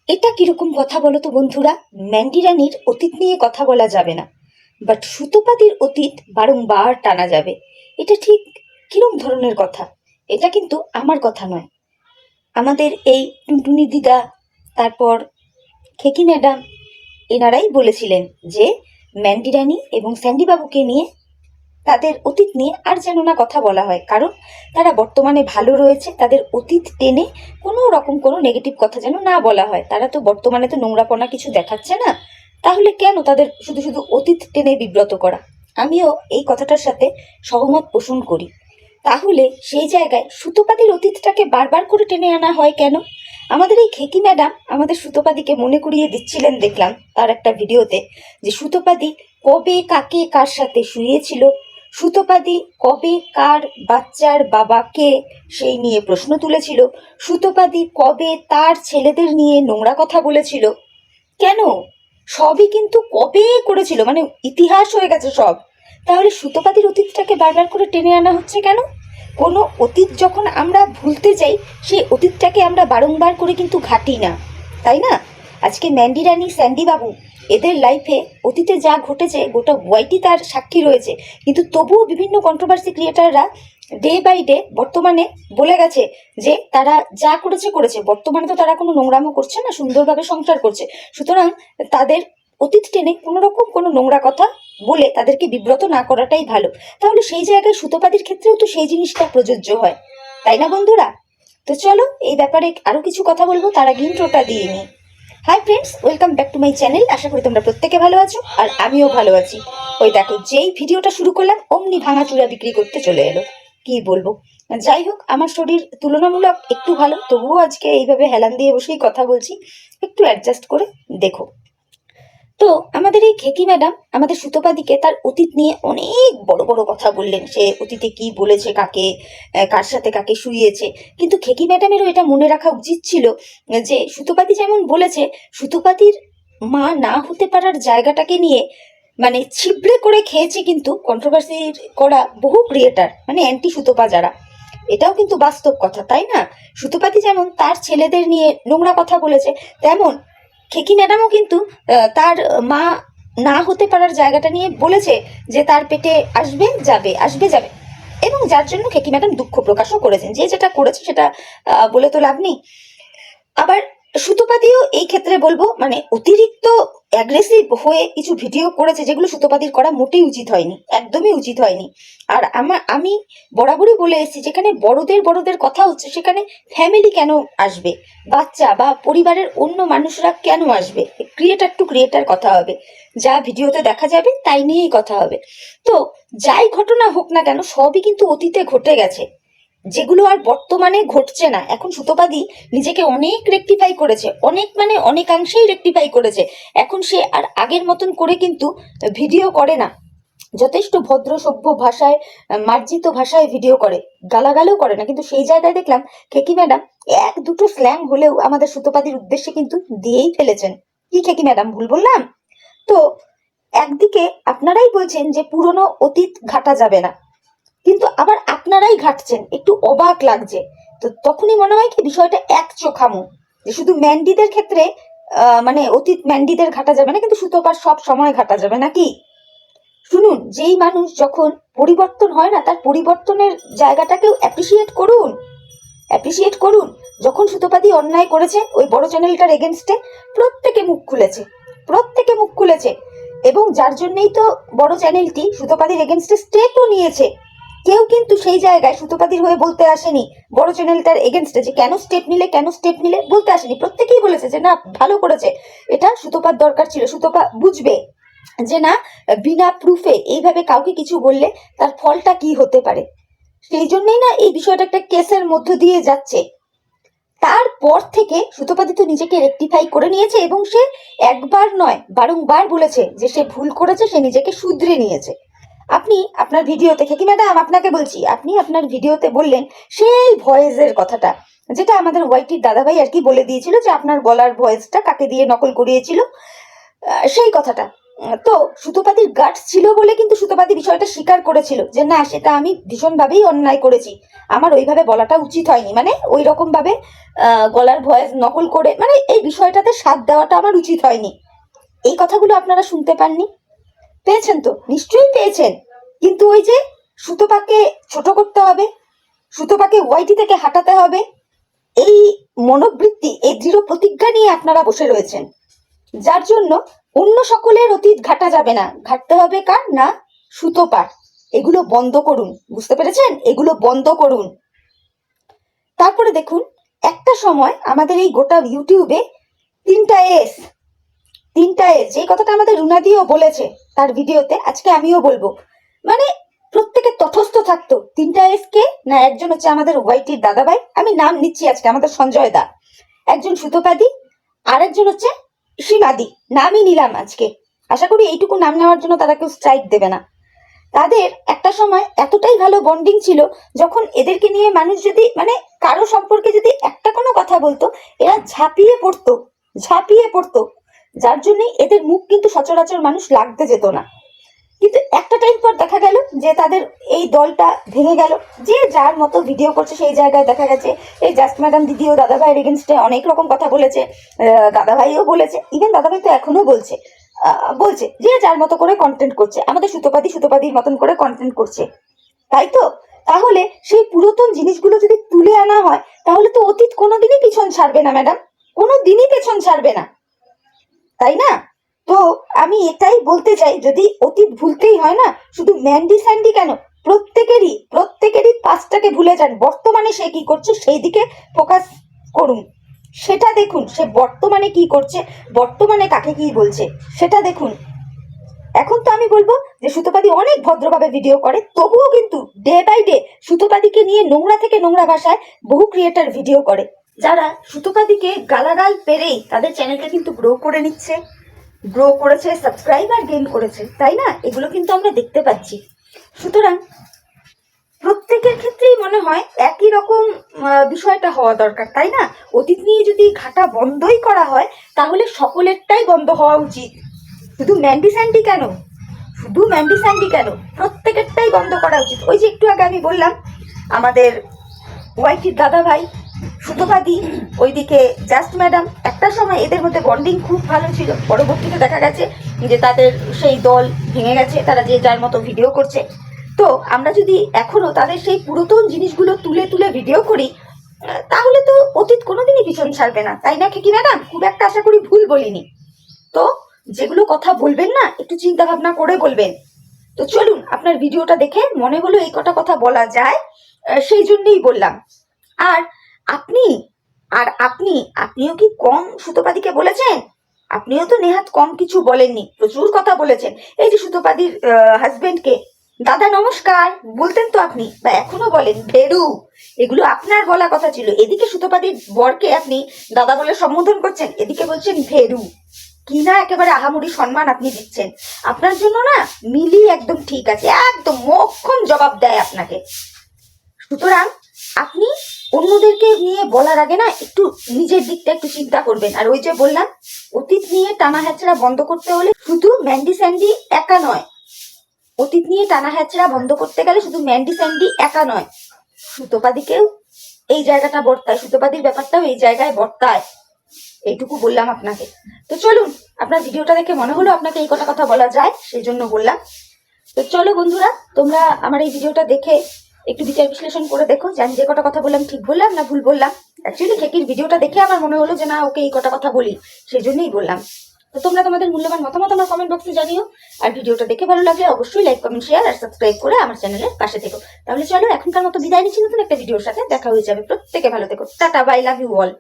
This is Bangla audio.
এটা কিরকম কথা বলো তো বন্ধুরা? ম্যান্ডি রানীর অতীত নিয়ে কথা বলা যাবে না, বাট সুতোপাদির অতীত বারংবার টানা যাবে। এটা ঠিক কিরম ধরনের কথা? এটা কিন্তু আমার কথা নয়। আমাদের এই টুনটুনি দিদা, তারপর খেকি ম্যাডাম, এনারাই বলেছিলেন যে ম্যান্ডি রানী এবং স্যান্ডি বাবুকে নিয়ে, তাদের অতীত নিয়ে আর যেন না কথা বলা হয়, কারণ তারা বর্তমানে ভালো রয়েছে। তাদের অতীত টেনে কোনো রকম কোনো নেগেটিভ কথা যেন না বলা হয়। তারা তো বর্তমানে তো নোংরাপনা কিছু দেখাচ্ছে না, তাহলে কেন তাদের শুধু শুধু অতীত টেনে বিব্রত করা? আমিও এই কথাটার সাথে সহমত পোষণ করি। তাহলে সেই জায়গায় সুতোপাদির অতীতটাকে বারবার করে টেনে আনা হয় কেন? আমাদের এই খেকি ম্যাডাম আমাদের সুতোপাদিকে মনে করিয়ে দিচ্ছিলেন, দেখলাম তার একটা ভিডিওতে, যে সুতোপাদি কবে কাকে কার সাথে শুয়েছিল, সুতোপাদি কবে কার বাচ্চার বাবাকে সেই নিয়ে প্রশ্ন তুলেছিল, সুতোপাদি কবে তার ছেলেদের নিয়ে নোংরা কথা বলেছিল। কেন? সবই কিন্তু কবে করেছিল, মানে ইতিহাস হয়ে গেছে সব। তাহলে সুতোপাদির অতীতটাকে বারবার করে টেনে আনা হচ্ছে কেন? কোনো অতীত যখন আমরা ভুলতে যাই, সেই অতীতটাকে আমরা বারংবার করে কিন্তু ঘাঁটি না, তাই না? আজকে ম্যান্ডি রানী, স্যান্ডি বাবু, এদের লাইফে অতীতে যা ঘটেছে গোটা ওয়াইটি তার সাক্ষী রয়েছে, কিন্তু তবুও বিভিন্ন কন্ট্রোভার্সি ক্রিয়েটাররা ডে বাই ডে বর্তমানে বলে গেছে যে তারা যা করেছে করেছে। বর্তমানে তো তারা কোনো নোংরামো করছে না, সুন্দরভাবে সংসার করছে। সুতরাং তাদের অতীত টেনে কোনো রকম কোনো নোংরা কথা বলে তাদেরকে বিব্রত না করাটাই ভালো। তাহলে সেই জায়গায় সুতোপাদির ক্ষেত্রেও তো সেই জিনিসটা প্রযোজ্য হয়, তাই না বন্ধুরা? তো চলো এই ব্যাপারে আরো কিছু কথা বলবো, তার আগে ইন্ট্রোটা দিয়ে নিই। Hi friends, welcome back to my channel. আশা করি তোমরা প্রত্যেকে ভালো আছো, আর আমিও ভালো আছি। ওই দেখো, যেই ভিডিওটা শুরু করলাম অমনি ভাঙাচুরা বিক্রি করতে চলে এলো। কি বলবো, যাই হোক, আমার শরীর তুলনামূলক একটু ভালো, তবুও আজকে এইভাবে হেলান দিয়ে বসেই কথা বলছি। একটু অ্যাডজাস্ট করে দেখো। তো আমাদের এই খেকি ম্যাডাম আমাদের সুতোপাদিকে তার অতীত নিয়ে অনেক বড় বড় কথা বললেন। সে অতীতে কি বলেছে, কাকে কার সাথে কাকে শুইয়েছে। কিন্তু খেকি ম্যাডামেরও এটা মনে রাখা উচিত ছিল যে সুতোপাদি যেমন বলেছে, সুতোপাদির মা না হতে পারার জায়গাটাকে নিয়ে মানে ছিবড়ে করে খেয়েছে কিন্তু কন্ট্রোভার্সি করা বহু ক্রিয়েটার, মানে অ্যান্টি সুতোপা যারা। এটাও কিন্তু বাস্তব কথা, তাই না? সুতোপাদি যেমন তার ছেলেদের নিয়ে নোংরা কথা বলেছে, তেমন খেকি ম্যাডামও কিন্তু তার মা না হতে পারার জায়গাটা নিয়ে বলেছে যে তার পেটে আসবে যাবে, আসবে যাবে, এবং যার জন্য খেকি ম্যাডাম দুঃখ প্রকাশও করেছেন। যে যেটা করেছে সেটা বলে তো লাভ নেই। আবার সুতোপাদিও এই ক্ষেত্রে বলবো, মানে অতিরিক্ত অ্যাগ্রেসিভ হয়ে কিছু ভিডিও করেছে, যেগুলো সুতোপাদির করা মোটেই উচিত হয়নি, একদমই উচিত হয়নি। আর আমি বরাবরই বলে এসেছি, যেখানে বড়দের কথা হচ্ছে সেখানে ফ্যামিলি কেন আসবে, বাচ্চা বা পরিবারের অন্য মানুষরা কেন আসবে? ক্রিয়েটার টু ক্রিয়েটার কথা হবে, যা ভিডিওতে দেখা যাবে তাই নিয়েই কথা হবে। তো যাই ঘটনা হোক না কেন, সবই কিন্তু অতীতে ঘটে গেছে, যেগুলো আর বর্তমানে ঘটছে না। এখন সুতোপাদি নিজেকে অনেক রেকটিফাই করেছে, অনেক মানে অনেকাংশেই রেকটিফাই করেছে। এখন সে আর আগের মতন করে কিন্তু ভিডিও করে না, যথেষ্ট ভদ্র সভ্য ভাষায়, মার্জিত ভাষায় ভিডিও করে, গালাগালও করে না। কিন্তু সেই জায়গায় দেখলাম খেকি ম্যাডাম এক দুটো স্ল্যাং হলেও আমাদের সুতোপাদির উদ্দেশ্যে কিন্তু দিয়েই ফেলেছেন। কি খেকি ম্যাডাম, ভুল বললাম? তো একদিকে আপনারাই বলছেন যে পুরনো অতীত ঘাটা যাবে না, কিন্তু আবার আপনারাই ঘাটছেন, একটু অবাক লাগছে। তো তখনই মনে হয় কি বিষয়টা এক চোখামো, যে শুধু ম্যান্ডিদের ক্ষেত্রে মানে অতীত ম্যান্ডিদের ঘাটা যাবে না, কিন্তু সুতোপার সব সময় ঘাটা যাবে নাকি? শুনুন, যেই মানুষ যখন পরিবর্তন হয় না, তার পরিবর্তনের জায়গাটাকেও অ্যাপ্রিসিয়েট করুন, অ্যাপ্রিসিয়েট করুন। যখন সুতোপাদি অন্যায় করেছে ওই বড় চ্যানেলটার এগেনস্টে, প্রত্যেকে মুখ খুলেছে, প্রত্যেকে মুখ খুলেছে, এবং যার জন্যই তো বড় চ্যানেলটি সুতোপাদির এগেনস্টে স্টেপও নিয়েছে। কেউ কিন্তু সেই জায়গায় সুতোপাদির হয়ে বলতে আসেনি বড় চ্যানেলটার এগেনস্টে, যে কেন স্টেপ নিলে, কেন স্টেপ নিলে, বলতে আসেনি। প্রত্যেকেই বলেছে যে না, ভালো করেছে, এটা সুতোপার দরকার ছিল। সুতোপা বুঝবে যে না, বিনা প্রুফে এইভাবে কাউকে কিছু বললে তার ফলটা কি হতে পারে। সেই জন্যই না এই বিষয়টা একটা কেসের মধ্য দিয়ে যাচ্ছে। তারপর থেকে সুতোপাদি তো নিজেকে রেকটিফাই করে নিয়েছে, এবং সে একবার নয় বারংবার বলেছে যে সে ভুল করেছে, সে নিজেকে শুধরে নিয়েছে। আপনি আপনার ভিডিওতে, খেকি ম্যাডাম আপনাকে বলছি, আপনি আপনার ভিডিওতে বললেন সেই ভয়েসের কথাটা, যেটা আমাদের ওয়াইটির দাদাভাই আর কি বলে দিয়েছিল, যে আপনার গলার ভয়েসটা কাকে দিয়ে নকল করিয়েছিল, সেই কথাটা। তো সুতোপাদির গার্ডস ছিল বলে কিন্তু সুতোপাদি বিষয়টা স্বীকার করেছিল যে না, সেটা আমি ভীষণভাবেই অন্যায় করেছি, আমার ওইভাবে বলাটা উচিত হয়নি, মানে ওই রকম ভাবে গলার ভয়েস নকল করে, মানে এই বিষয়টাতে সাথ দেওয়াটা আমার উচিত হয়নি। এই কথাগুলো আপনারা শুনতে পাননি? পেয়েছেন তো, নিশ্চয়ই পেয়েছেন। কিন্তু ওই যে সুতোপাকে ছোট করতে হবে, সুতোপাকে ওয়াইটি থেকে হাঁটাতে হবে, এই মনোবৃত্তি, এই দৃঢ় প্রতিজ্ঞা নিয়ে আপনারা বসে রয়েছেন, যার জন্য অন্য সকলের অতীত ঘাটা যাবে না, ঘাটতে হবে কার না, সুতোপার। এগুলো বন্ধ করুন, বুঝতে পেরেছেন? এগুলো বন্ধ করুন। তারপরে দেখুন, একটা সময় আমাদের এই গোটা ইউটিউবে তিনটা এস, যে কথাটা আমাদের রুনাদিও বলেছে তার ভিডিওতে, আজকে আমিও বলবো, মানে প্রত্যেকে তটস্থ থাকতো। তিনটা এস কে না, একজন হচ্ছে আমাদের ওয়াইটির দাদাভাই, আমি নাম নিচ্ছি আজকে, আমাদের সঞ্জয় দা, একজন সুতোপাদি, আর একজন হচ্ছে সীমাদি, নামই নিলাম আজকে। আশা করি এইটুকু নাম নেওয়ার জন্য তারা কেউ স্ট্রাইক দেবে না। তাদের একটা সময় এতটাই ভালো বন্ডিং ছিল, যখন এদেরকে নিয়ে মানুষ যদি মানে কারো সম্পর্কে যদি একটা কোনো কথা বলতো, এরা ঝাঁপিয়ে পড়তো, যার জন্যই এদের মুখ কিন্তু সচরাচর মানুষ লাগতে যেত না। কিন্তু একটা টাইম পর দেখা গেল যে তাদের এই দলটা ভেঙে গেল, যে যার মতো ভিডিও করছে সেই জায়গায় দেখা গেছে এই জাস্ট ম্যাডাম দিদিও দাদাভাইয়ের এগেনস্টে অনেক রকম কথা বলেছে, দাদাভাইও বলেছে, ইভেন দাদাভাই তো এখনো বলছে যে যার মতো করে কন্টেন্ট করছে, আমাদের সুতোপাদির মতন করে কন্টেন্ট করছে, তাই তো? তাহলে সেই পুরাতন জিনিসগুলো যদি তুলে আনা হয়, তাহলে তো অতীত কোনোদিনই পিছন ছাড়বে না ম্যাডাম, কোনোদিনই পেছন ছাড়বে না, তাই না? তো আমি এটাই বলতে চাই, যদি অতীত ভুলতেই হয় না, শুধু ম্যান্ডি স্যান্ডি কেন, প্রত্যেকেরই পাস্টটাকে ভুলে যান, বর্তমানে সে কি করছে সেই দিকে ফোকাস করুন, সেটা দেখুন, সে বর্তমানে কি করছে, বর্তমানে কাকে কি বলছে সেটা দেখুন। এখন তো আমি বলবো যে সুতোপাদি অনেক ভদ্রভাবে ভিডিও করে, তবুও কিন্তু ডে বাই ডে সুতোপাদিকে নিয়ে নোংরা থেকে নোংরা ভাষায় বহু ক্রিয়েটার ভিডিও করে, যারা সুতোপাদিকে গালাগাল পেরেই তাদের চ্যানেলটা কিন্তু গ্রো করেছে, সাবস্ক্রাইবার গেইন করেছে, তাই না? এগুলো কিন্তু আমরা দেখতে পাচ্ছি। সুতরাং প্রত্যেকের ক্ষেত্রেই মনে হয় একই রকম বিষয়টা হওয়া দরকার, তাই না? অতীত নিয়ে যদি ঘাটা বন্ধই করা হয়, তাহলে সকলেরটাই বন্ধ হওয়া উচিত। শুধু ম্যান্ডি স্যান্ডি কেন, প্রত্যেকেরটাই বন্ধ করা উচিত। ওই যে একটু আগে আমি বললাম, আমাদের ওয়াইটির দাদা ভাই সুতোপাদি, ওইদিকে জাস্ট ম্যাডাম, একটা সময় এদের মধ্যে বন্ডিং খুব ভালো ছিল, পরবর্তীতে দেখা গেছে যে তাদের সেই দল ভেঙে গেছে, তারা যে যার মতো ভিডিও করছে। তো আমরা যদি এখনো তাদের সেই পুরাতন জিনিসগুলো তুলে ভিডিও করি, তাহলে তো অতীত কোনোদিনই পিছন ছাড়বে না, তাই না কি ম্যাডাম? খুব একটা আশা করি ভুল বলিনি তো। যেগুলো কথা বলবেন না, একটু চিন্তা ভাবনা করে বলবেন। তো চলুন, আপনার ভিডিওটা দেখে মনে হলো এই কটা কথা বলা যায়, সেই জন্যই বললাম। আর আপনি আপনিও কি কম সুতোপাদিকে বলেছেন? আপনিও তো নেহাত কম কিছু বলেননি, প্রচুর কথা বলেছেন। এই যে সুতোপাদির হাজবেন্ডকে দাদা নমস্কার বলতেন তো আপনি, বা এখনো বলেন ভেরু, এগুলো আপনার বলা কথা ছিল। এদিকে সুতোপাদির বরকে আপনি দাদা বলে সম্বোধন করছেন, এদিকে বলছেন ভেরু, কি না একেবারে আহামরি সম্মান আপনি দিচ্ছেন। আপনার জন্য না মিলি একদম ঠিক আছে, একদম মোক্ষম জবাব দেয় আপনাকে। সুতরাং আপনি অন্যদেরকে নিয়ে বলার আগে না একটু নিজের দিকটা একটু চিন্তা করবেন। আর ওই যে বললাম, অতীত নিয়ে টানা হ্যাচড়া বন্ধ করতে হলে শুধু ম্যান্ডি স্যান্ডি একা নয়, অতীত নিয়ে টানা হ্যাচড়া বন্ধ করতে গেলে শুধু ম্যান্ডি স্যান্ডি একা নয়, সুতোপাদিকেও এই জায়গাটা বর্তায়, সুতোপাদির ব্যাপারটাও এই জায়গায় বর্তায়, এইটুকু বললাম আপনাকে। তো চলুন, আপনার ভিডিওটা দেখে মনে হলো আপনাকে এই কটা কথা বলা যায়, সেই জন্য বললাম। তো চলো বন্ধুরা, তোমরা আমার এই ভিডিওটা দেখে একটু বিচার বিশ্লেষণ করে দেখো যে আমি যে কটা কথা বললাম ঠিক বললাম না ভুল বললাম। অ্যাকচুয়ালি খেকির ভিডিওটা দেখে আমার মনে হলো যে না, ওকে এই কটা কথা বলি, সেই জন্যই বললাম। তো তোমরা তোমাদের মূল্যবান মতামত আমার কমেন্ট বক্সে জানিও। আর ভিডিওটা দেখে ভালো লাগলে অবশ্যই লাইক, কমেন্ট, শেয়ার আর সাবস্ক্রাইব করে আমার চ্যানেলের পাশে থেকো। তাহলে চলো, এখনকার মতো বিদায় নিচ্ছি, নতুন একটা ভিডিওর সাথে দেখা হয়ে যাবে। প্রত্যেকে ভালো থেকো, tata, bye, love you all.